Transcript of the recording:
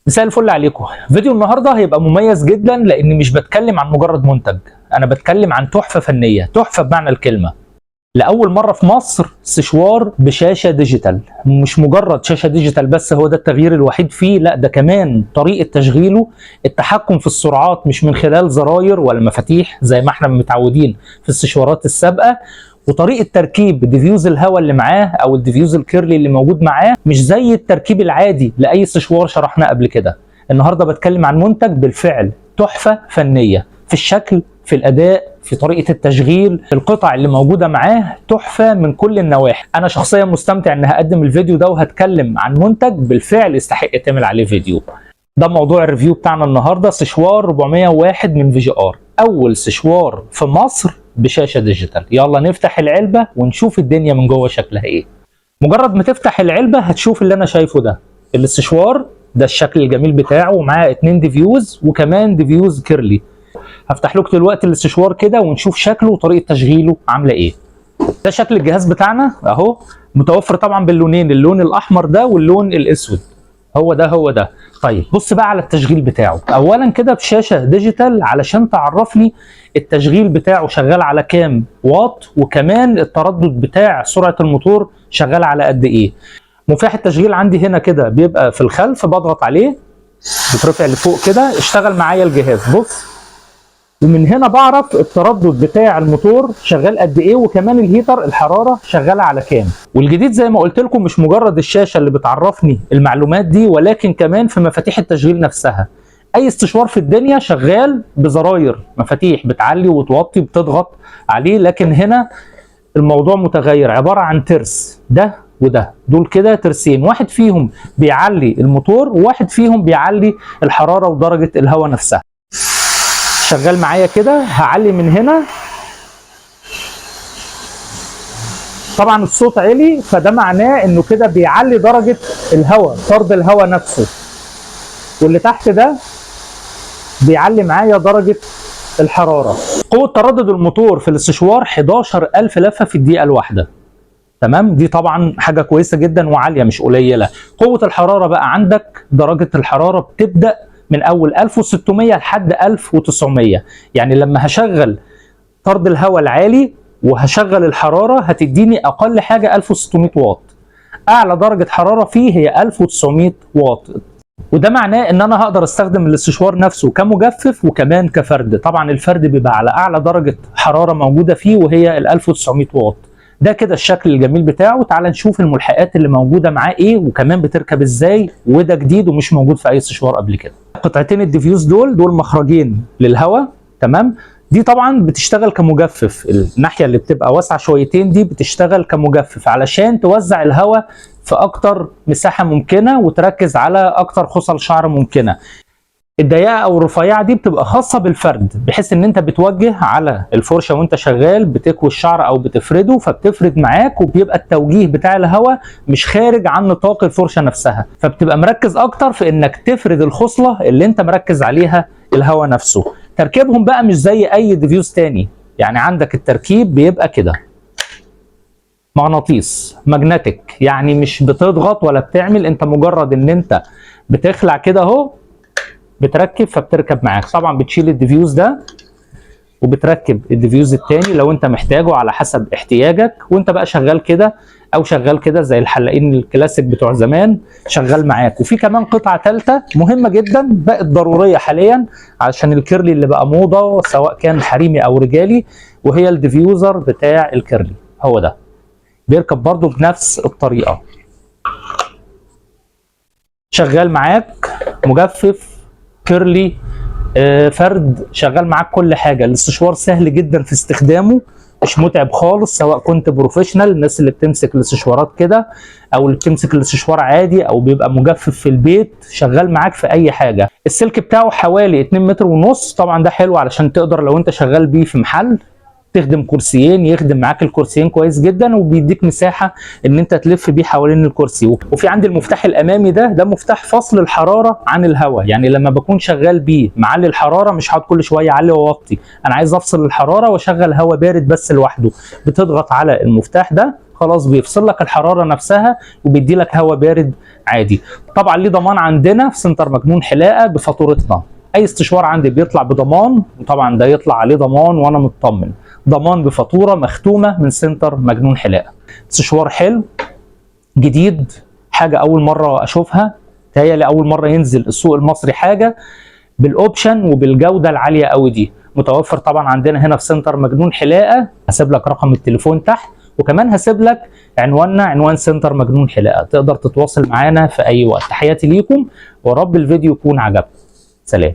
مساء الفل عليكم. فيديو النهارده هيبقى مميز جدا لاني مش بتكلم عن مجرد منتج، انا بتكلم عن تحفه فنيه، تحفه بمعنى الكلمه. لاول مره في مصر سشوار بشاشه ديجيتال، مش مجرد شاشه ديجيتال بس هو ده التغيير الوحيد فيه، لا ده كمان طريقه تشغيله، التحكم في السرعات مش من خلال زراير ولا مفاتيح زي ما احنا متعودين في السشوارات السابقه، وطريقه تركيب ديفيوز الهواء اللي معاه او الديفيوز الكيرلي اللي موجود معاه مش زي التركيب العادي لاي سشوار شرحناه قبل كده. النهارده بتكلم عن منتج بالفعل تحفه فنيه في الشكل، في الاداء، في طريقه التشغيل، القطع اللي موجوده معاه تحفه من كل النواحي. انا شخصيا مستمتع ان هقدم الفيديو ده وهتكلم عن منتج بالفعل يستحق تعمل عليه فيديو. ده موضوع الريفيو بتاعنا النهارده، سشوار 401 من VGR، اول سشوار في مصر بشاشه ديجيتال. يلا نفتح العلبه ونشوف الدنيا من جوه شكلها ايه. مجرد ما تفتح العلبه هتشوف اللي انا شايفه ده، السشوار ده الشكل الجميل بتاعه، ومعاه 2 ديفيوز وكمان ديفيوز كيرلي. هفتح لكم دلوقتي السشوار كده ونشوف شكله وطريقه تشغيله عامله ايه. ده شكل الجهاز بتاعنا اهو، متوفر طبعا باللونين، اللون الاحمر ده واللون الاسود. هو ده. طيب بص بقى على التشغيل بتاعه. اولا كده بشاشه ديجيتال علشان تعرفني التشغيل بتاعه شغال على كام واط، وكمان التردد بتاع سرعه الموتور شغال على قد ايه. مفتاح التشغيل عندي هنا كده بيبقى في الخلف، بضغط عليه بيترفع لفوق كده، اشتغل معايا الجهاز. بص، ومن هنا بعرف التردد بتاع الموتور شغال قد ايه، وكمان الهيتر الحراره شغاله على كام. والجديد زي ما قلت لكم مش مجرد الشاشه اللي بتعرفني المعلومات دي، ولكن كمان في مفاتيح التشغيل نفسها. اي استشوار في الدنيا شغال بزراير، مفاتيح بتعلي وتوطي بتضغط عليه، لكن هنا الموضوع متغير، عباره عن ترس، ده وده، دول كده ترسين، واحد فيهم بيعلي الموتور وواحد فيهم بيعلي الحراره ودرجه الهواء نفسها. شغال معايا كده، هعلي من هنا، طبعا الصوت عالي فده معناه انه كده بيعلي درجه الهواء، طرد الهواء نفسه، واللي تحت ده بيعلي معايا درجه الحراره. قوه تردد الموتور في الاستشوار 11000 لفه في الدقيقه الواحده، تمام؟ دي طبعا حاجه كويسه جدا وعاليه مش قليله. قوه الحراره بقى عندك، درجه الحراره بتبدا من اول 1600 لحد 1900، يعني لما هشغل طرد الهواء العالي وهشغل الحراره هتديني اقل حاجه 1600 واط، اعلى درجه حراره فيه هي 1900 واط. وده معناه ان انا هقدر استخدم الاستشوار نفسه كمجفف وكمان كفرد. طبعا الفرد بيبقى على اعلى درجه حراره موجوده فيه وهي ال 1900 واط. ده كده الشكل الجميل بتاعه. تعال نشوف الملحقات اللي موجوده معاه ايه، وكمان بتركب ازاي، وده جديد ومش موجود في اي استشوار قبل كده. قطعتين الديفيوز دول مخرجين للهواء، تمام؟ دي طبعا بتشتغل كمجفف، الناحيه اللي بتبقى واسعه شويتين دي بتشتغل كمجفف علشان توزع الهواء في اكتر مساحه ممكنه وتركز على اكتر خصل شعر ممكنه. الضيقه او الرفيعه دي بتبقى خاصه بالفرد، بحيث ان انت بتوجه على الفرشه وانت شغال بتكوي الشعر او بتفرده، فبتفرد معاك وبيبقى التوجيه بتاع الهواء مش خارج عن نطاق الفرشه نفسها، فبتبقى مركز اكتر في انك تفرد الخصله اللي انت مركز عليها الهواء نفسه. تركيبهم بقى مش زي اي ديفيوز تاني، يعني عندك التركيب بيبقى كده مغناطيس ماجنتيك، يعني مش بتضغط ولا بتعمل، انت مجرد ان انت بتخلع كده اهو بتركب فبتركب معاك. طبعا بتشيل الديفيوز ده وبتركب الديفيوز التاني لو انت محتاجه على حسب احتياجك، وانت بقى شغال كده او شغال كده زي الحلاقين الكلاسيك بتوع زمان شغال معاك. وفي كمان قطعه ثالثه مهمه جدا بقت ضروريه حاليا عشان الكيرلي اللي بقى موضه سواء كان حريمي او رجالي، وهي الديفيوزر بتاع الكيرلي. هو ده بيركب برضو بنفس الطريقه، شغال معاك مجفف كيرلي فرد، شغال معاك كل حاجه. الاستشوار سهل جدا في استخدامه، مش متعب خالص، سواء كنت بروفيشنال الناس اللي بتمسك الاستشوارات كده، او اللي بتمسك الاستشوار عادي، او بيبقى مجفف في البيت، شغال معاك في اي حاجه. السلك بتاعه حوالي 2 متر ونص، طبعا ده حلو علشان تقدر لو انت شغال بيه في محل تخدم كرسيين، يخدم معاك الكرسيين كويس جدا، وبيديك مساحه ان انت تلف بيه حوالين الكرسي. وفي عندي المفتاح الامامي ده مفتاح فصل الحراره عن الهواء، يعني لما بكون شغال بيه معلي الحراره مش هقعد كل شويه اعلي واوطي، انا عايز افصل الحراره واشغل هواء بارد بس لوحده. بتضغط على المفتاح ده خلاص بيفصل لك الحراره نفسها وبيدي لك هواء بارد عادي. طبعا ليه ضمان عندنا في سنتر مجنون حلاقه بفاتورتنا. اي استشوار عندي بيطلع بضمان، وطبعا ده يطلع عليه ضمان وانا مطمن، ضمان بفاتوره مختومه من سنتر مجنون حلاقه. استشوار حلو جديد، حاجه اول مره اشوفها، تهيألي اول مره ينزل السوق المصري حاجه بالاوبشن وبالجوده العاليه قوي دي. متوفر طبعا عندنا هنا في سنتر مجنون حلاقه. هسيب لك رقم التليفون تحت، وكمان هسيب لك عنواننا، عنوان سنتر مجنون حلاقه، تقدر تتواصل معانا في اي وقت. تحياتي ليكم ورب الفيديو يكون عجبكم. سلام.